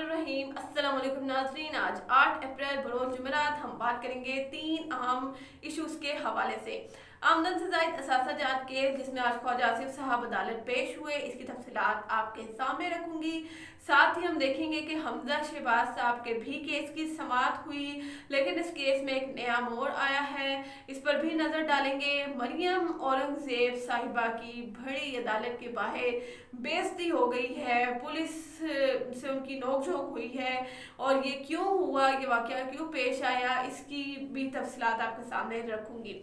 बिस्मिल्लाहिर्रहमानिर्रहीम। अस्सलाम वालेकुम नाज़रीन। आज 8 अप्रैल बरोज़ जुमेरात हम बात करेंगे 3 अहम इश्यूज़ के हवाले से। आमदन से ज़ायद असासा जात केस जिसमें आज ख्वाजा आसिफ साहब अदालत पेश हुए, इसकी तफसीलात आपके सामने रखूंगी। साथ ही हम देखेंगे कि हमजा शहबाज साहब के भी केस की समाअत हुई, लेकिन इस केस में एक नया मोड़ आया है, इस पर भी नज़र डालेंगे। मरियम औरंगज़ेब साहिबा की बड़ी अदालत के बाहर बेइज्जती हो गई है, पुलिस से उनकी नोकझोंक हुई है और ये क्यों हुआ, ये वाकया क्यों पेश आया, इसकी भी तफसीलात आपके सामने रखूंगी।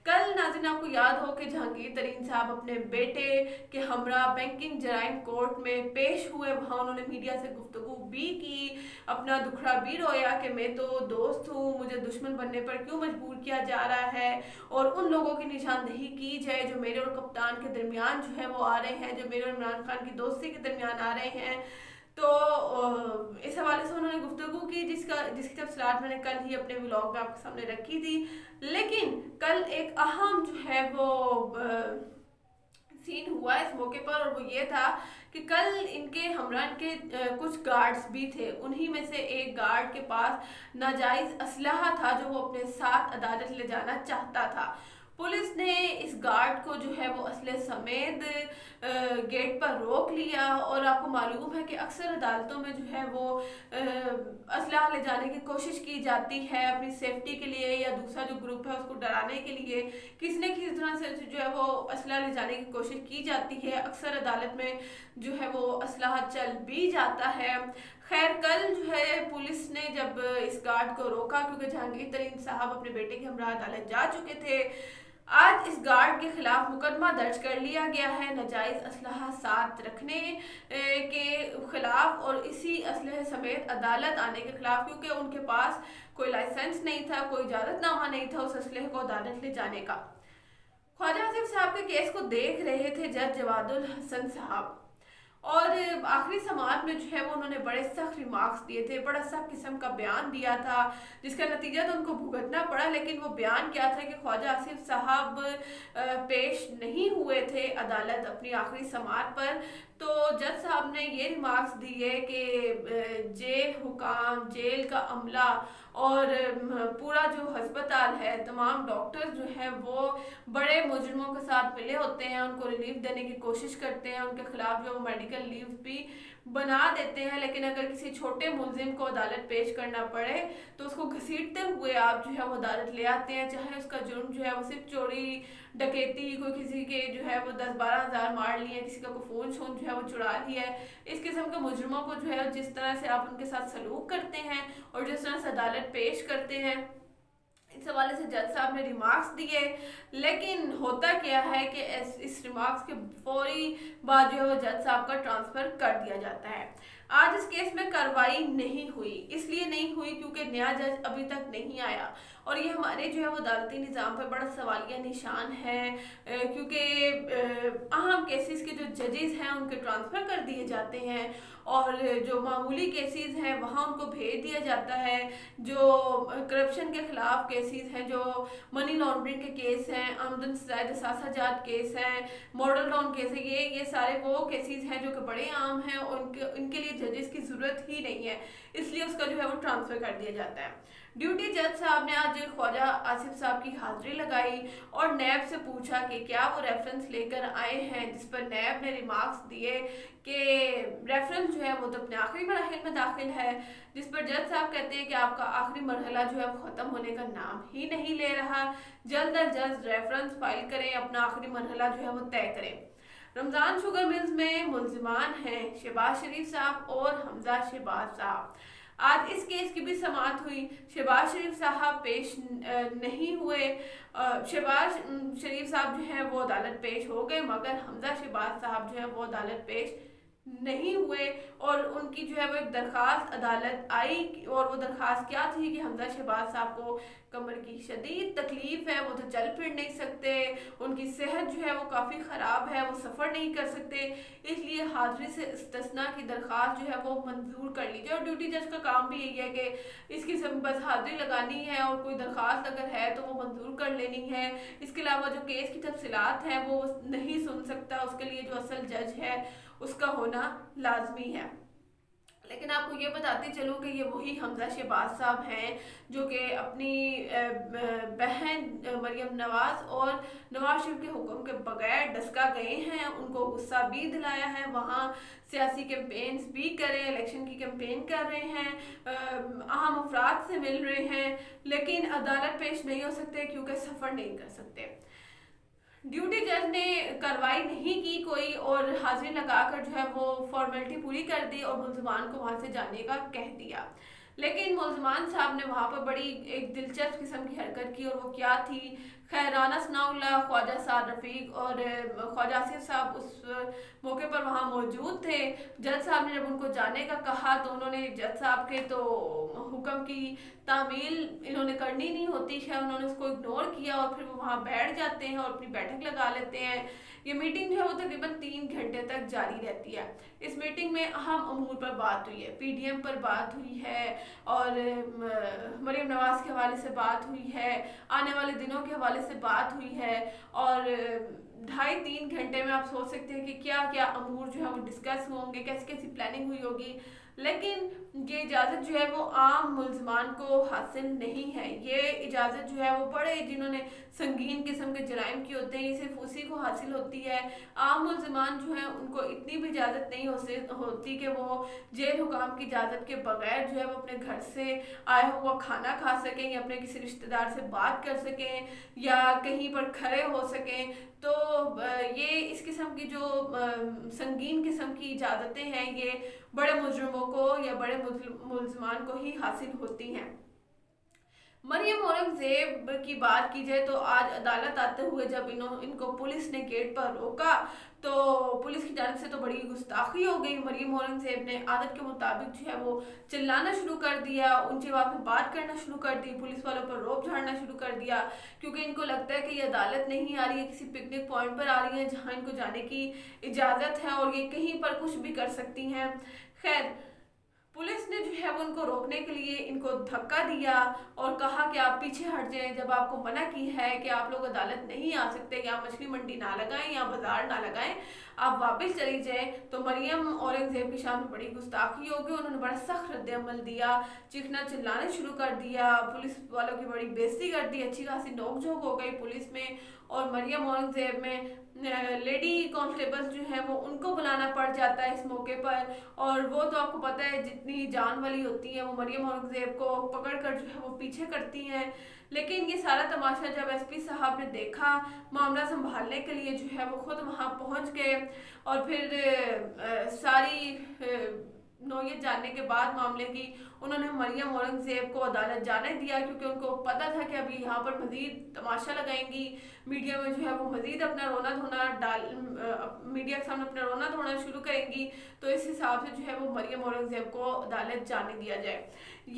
कल नाज़रीन आपको याद हो कि जहांगीर तरीन साहब अपने बेटे के हमरा बैंकिंग जराइम कोर्ट में पेश हुए, वहाँ उन्होंने मीडिया से गुफ्तगू भी की, अपना दुखड़ा भी रोया कि मैं तो दोस्त हूँ, मुझे दुश्मन बनने पर क्यों मजबूर किया जा रहा है और उन लोगों की निशानदेही की जाए जो मेरे और कप्तान के दरमियान जो है वो आ रहे हैं, जो मेरे और इमरान खान की दोस्ती के दरमियान आ रहे हैं। तो इस हवाले से उन्होंने गुफ्तगू की जिसकी तफसीलात मैंने कल ही अपने व्लॉग में आपके सामने रखी थी। लेकिन कल एक अहम जो है वो सीन हुआ इस मौके पर, और वो ये था कि कल इनके हमरा के कुछ गार्ड्स भी थे, उन्हीं में से एक गार्ड के पास नाजायज़ असलहा था जो वो अपने साथ अदालत ले जाना चाहता था। पुलिस ने इस गार्ड को जो है वो असले समेत गेट पर रोक लिया, और आपको मालूम है कि अक्सर अदालतों में जो है वो असलहा ले जाने की कोशिश की जाती है अपनी सेफ्टी के लिए, या दूसरा जो ग्रुप है उसको डराने के लिए किसी न किसी तरह से जो है वो असलहा ले जाने की कोशिश की जाती है। अक्सर अदालत में जो है वो असलहा चल भी जाता है। खैर कल जो है पुलिस ने जब इस गार्ड को रोका, क्योंकि जहांगीर तरीन साहब अपने बेटे के हमरा अदालत जा चुके थे, आज इस गार्ड के खिलाफ मुकदमा दर्ज कर लिया गया है नाजायज़ असलहा साथ रखने के खिलाफ और इसी असलहे समेत अदालत आने के खिलाफ, क्योंकि उनके पास कोई लाइसेंस नहीं था, कोई इजाज़तनामा नहीं था उस असलहे को अदालत ले जाने का। ख्वाजा आसिफ साहब के केस को देख रहे थे जज जवादुल हसन साहब, और आखिरी समाअत में जो है वो उन्होंने बड़े सख्त रिमार्क्स दिए थे, बड़ा सख्त किस्म का बयान दिया था, जिसका नतीजा तो उनको भुगतना पड़ा। लेकिन वो बयान क्या था कि ख्वाजा आसिफ साहब पेश नहीं हुए थे अदालत अपनी आखिरी समाअत पर, तो जज साहब ने ये रिमार्क्स दिए कि जेल हुकाम, जेल का अमला और पूरा जो हस्पताल है, तमाम डॉक्टर जो हैं वो बड़े मुजरिमों के साथ मिले होते हैं, उनको रिलीफ देने की कोशिश करते हैं, उनके खिलाफ जो मेडिकल लीव भी बना देते हैं। लेकिन अगर किसी छोटे मुलजिम को अदालत पेश करना पड़े तो उसको घसीटते हुए आप जो है वो अदालत ले आते हैं, चाहे उसका जुर्म जो है वो सिर्फ चोरी डकैती, कोई किसी के जो है वो 10-12 हज़ार मार लिए, किसी का कोई फ़ोन शोन जो है वो चुरा लिया है। इस किस्म के मुजरिमों को जो है जिस तरह से आप उनके साथ सलूक करते हैं और जिस तरह से अदालत पेश करते हैं, इस हवाले से जज साहब ने रिमार्क्स दिए। लेकिन होता क्या है कि इस रिमार्क्स के फौरी बाद जो है वो जज साहब का ट्रांसफ़र कर दिया जाता है। आज इस केस में कार्रवाई नहीं हुई, इसलिए नहीं हुई क्योंकि नया जज अभी तक नहीं आया, और ये हमारे जो है वो अदालती निज़ाम पर बड़ा सवालिया निशान है, क्योंकि अहम केसेस के जो जजेस हैं उनके ट्रांसफ़र कर दिए जाते हैं और जो मामूली केसेस हैं वहाँ उनको भेज दिया जाता है। जो करप्शन के खिलाफ केसेस हैं, जो मनी लॉन्ड्रिंग के केस हैं, आमदन से ज़ायद असासा जात केस हैं, मॉडल टाउन केस है, ये सारे वो केसेस हैं जो कि बड़े आम हैं और इनके लिए जजेस की ज़रूरत ही नहीं है, इसलिए उसका जो है वो ट्रांसफ़र कर दिया जाता है। ड्यूटी जज साहब ने आज ख्वाजा आसिफ साहब की हाजिरी लगाई और नैब से पूछा कि क्या वो रेफरेंस लेकर आए हैं, जिस पर नैब ने रिमार्क्स दिए कि रेफरेंस जो है वो तो अपने आखिरी मरहले में दाखिल है, जिस पर जज साहब कहते हैं कि आपका आखिरी मरहला जो है वो ख़त्म होने का नाम ही नहीं ले रहा, जल्द अज जल्द रेफरेंस फाइल करें, अपना आखिरी मरहला जो है वो तय करें। रमज़ान शुगर मिल्स में मुलजिमान हैं शहबाज शरीफ साहब और हमजा शहबाज साहब। आज इस केस की भी समाअत हुई। शहबाज शरीफ साहब पेश नहीं हुए, शहबाज शरीफ साहब जो है वो अदालत पेश हो गए, मगर हमजा शहबाज साहब जो है वो अदालत पेश नहीं हुए, और उनकी जो है वो एक दरख्वास्त अदालत आई, और वो दरख्वास्त क्या थी कि हमजा शहबाज साहब को कमर की शदीद तकलीफ़ है, वो तो चल फिर नहीं सकते, उनकी सेहत जो है वो काफ़ी ख़राब है, वो सफ़र नहीं कर सकते, इसलिए हाजिरी से इस्तिस्ना की दरख्वास्त जो है वो मंजूर कर लीजिए। और ड्यूटी जज का काम भी यही है कि इसकी सब बस हाजिरी लगानी है और कोई दरख्वास्त अगर है तो वो मंजूर कर लेनी है। इसके अलावा जो केस की तफसीलात हैं वो नहीं सुन सकता, उसके लिए जो असल जज है उसका होना लाजमी है। لیکن آپ کو یہ بتاتی چلوں کہ یہ وہی حمزہ شہباز صاحب ہیں جو کہ اپنی بہن مریم نواز اور نواز شریف کے حکم کے بغیر ڈسکا گئے ہیں، ان کو غصہ بھی دلایا ہے، وہاں سیاسی کیمپینز بھی کرے، الیکشن کی کیمپین کر رہے ہیں، اہم افراد سے مل رہے ہیں، لیکن عدالت پیش نہیں ہو سکتے کیونکہ سفر نہیں کر سکتے۔ ڈیوٹی جج نے کارروائی نہیں کی کوئی، اور حاضری لگا کر جو ہے وہ فارمیلٹی پوری کر دی اور ملزمان کو وہاں سے جانے کا کہہ دیا۔ لیکن ملزمان صاحب نے وہاں پر بڑی ایک دلچسپ قسم کی حرکت کی، اور وہ کیا تھی، خیر رانا ثناء اللہ، خواجہ سعد رفیق اور خواجہ آصف صاحب اس موقع پر وہاں موجود تھے۔ جج صاحب نے جب ان کو جانے کا کہا تو انہوں نے جج صاحب کے تو حکم کی تعمیل انہوں نے کرنی نہیں ہوتی ہے، انہوں نے اس کو اگنور کیا اور پھر وہ وہاں بیٹھ جاتے ہیں اور اپنی بیٹھک لگا لیتے ہیں۔ یہ میٹنگ جو ہے وہ تقریباً 3 گھنٹے تک جاری رہتی ہے۔ اس میٹنگ میں اہم امور پر بات ہوئی ہے، پی ڈی ایم پر بات ہوئی ہے، اور مریم نواز کے حوالے سے بات ہوئی ہے، آنے والے دنوں کے حوالے سے بات ہوئی ہے، اور 2.5-3 گھنٹے میں آپ سوچ سکتے ہیں کہ کیا کیا امور جو ہے وہ ڈسکس ہوں گے، کیسی کیسی پلاننگ ہوئی ہوگی۔ لیکن یہ اجازت جو ہے وہ عام ملزمان کو حاصل نہیں ہے، یہ اجازت جو ہے وہ بڑے جنہوں نے سنگین قسم کے جرائم کیے ہوتے ہیں، یہ صرف اسی کو حاصل ہوتی ہے۔ عام ملزمان جو ہیں ان کو اتنی بھی اجازت نہیں ہوتی کہ وہ جیل حکام کی اجازت کے بغیر جو ہے وہ اپنے گھر سے آیا ہوا کھانا کھا سکیں، یا اپنے کسی رشتہ دار سے بات کر سکیں، یا کہیں پر کھڑے ہو سکیں۔ تو یہ اس قسم کی جو سنگین قسم کی اجازتیں ہیں، یہ بڑے مجرموں کو یا بڑے ملزمان کو ہی حاصل ہوتی ہیں۔ مریم اورنگزیب کی بات کی جائے تو آج عدالت آتے ہوئے جب ان کو پولیس نے گیٹ پر روکا تو پولیس کی جانب سے تو بڑی گستاخی ہو گئی۔ مریم اورنگزیب نے عادت کے مطابق جو ہے وہ چلانا شروع کر دیا، اونچی آواز میں بات کرنا شروع کر دی، پولیس والوں پر روب جھاڑنا شروع کر دیا، کیونکہ ان کو لگتا ہے کہ یہ عدالت نہیں آ رہی ہے، کسی پکنک پوائنٹ پر آ رہی ہے جہاں ان کو جانے کی اجازت ہے اور یہ کہیں پر کچھ بھی کر سکتی ہیں۔ خیر پولیس نے جو ہے وہ ان کو روکنے کے لیے ان کو دھکا دیا اور کہا کہ آپ پیچھے ہٹ جائیں، جب آپ کو منع کی ہے کہ آپ لوگ عدالت نہیں آ سکتے، یا مچھلی منڈی نہ لگائیں یا بازار نہ لگائیں، آپ واپس چلی جائیں۔ تو مریم اورنگزیب کی شان میں بڑی گستاخی ہو گئی، انہوں نے بڑا سخت رد عمل دیا، چیخنا چلانا شروع کر دیا، پولیس والوں کی بڑی بےزتی کر دی، اچھی خاصی نوک جھوک ہو گئی پولیس میں اور مریم اورنگزیب میں۔ لیڈی کانسٹیبلز جو ہیں وہ ان کو بلانا پڑ جاتا ہے اس موقع پر، اور وہ تو آپ کو پتہ ہے جتنی جان والی ہوتی ہیں وہ مریم اورنگزیب کو پکڑ کر جو ہے وہ پیچھے کرتی ہیں۔ لیکن یہ سارا تماشا جب ایس پی صاحب نے دیکھا، معاملہ سنبھالنے کے لیے جو ہے وہ خود وہاں پہنچ گئے، اور پھر ساری نوعیت جاننے کے بعد معاملے کی انہوں نے مریم اورنگزیب کو عدالت جانے دیا، کیونکہ ان کو پتہ تھا کہ ابھی یہاں پر مزید تماشا لگائیں گی، میڈیا میں جو ہے وہ مزید اپنا رونا دھونا میڈیا کے سامنے اپنا رونا دھونا شروع کریں گی، تو اس حساب سے جو ہے وہ مریم اورنگزیب کو عدالت جانے دیا جائے۔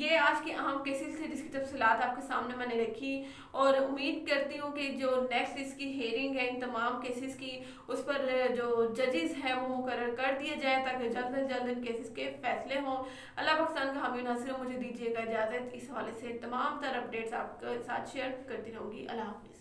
یہ آج کے اہم کیسز تھے جس کی تفصیلات آپ کے سامنے میں نے رکھی، اور امید کرتی ہوں کہ جو نیکسٹ اس کی ہیئرنگ ہے ان تمام کیسز کی، اس پر جو ججز ہیں وہ مقرر کر دیے جائیں تاکہ جلد از جلد ان کیسز کے فیصلے ہوں۔ اللہ پاکستان کا حامی و ناصر، مجھے دیجیے گا اجازت، اس حوالے سے تمام تر اپڈیٹس آپ کے ساتھ شیئر کرتی رہوں گی۔ اللہ حافظ۔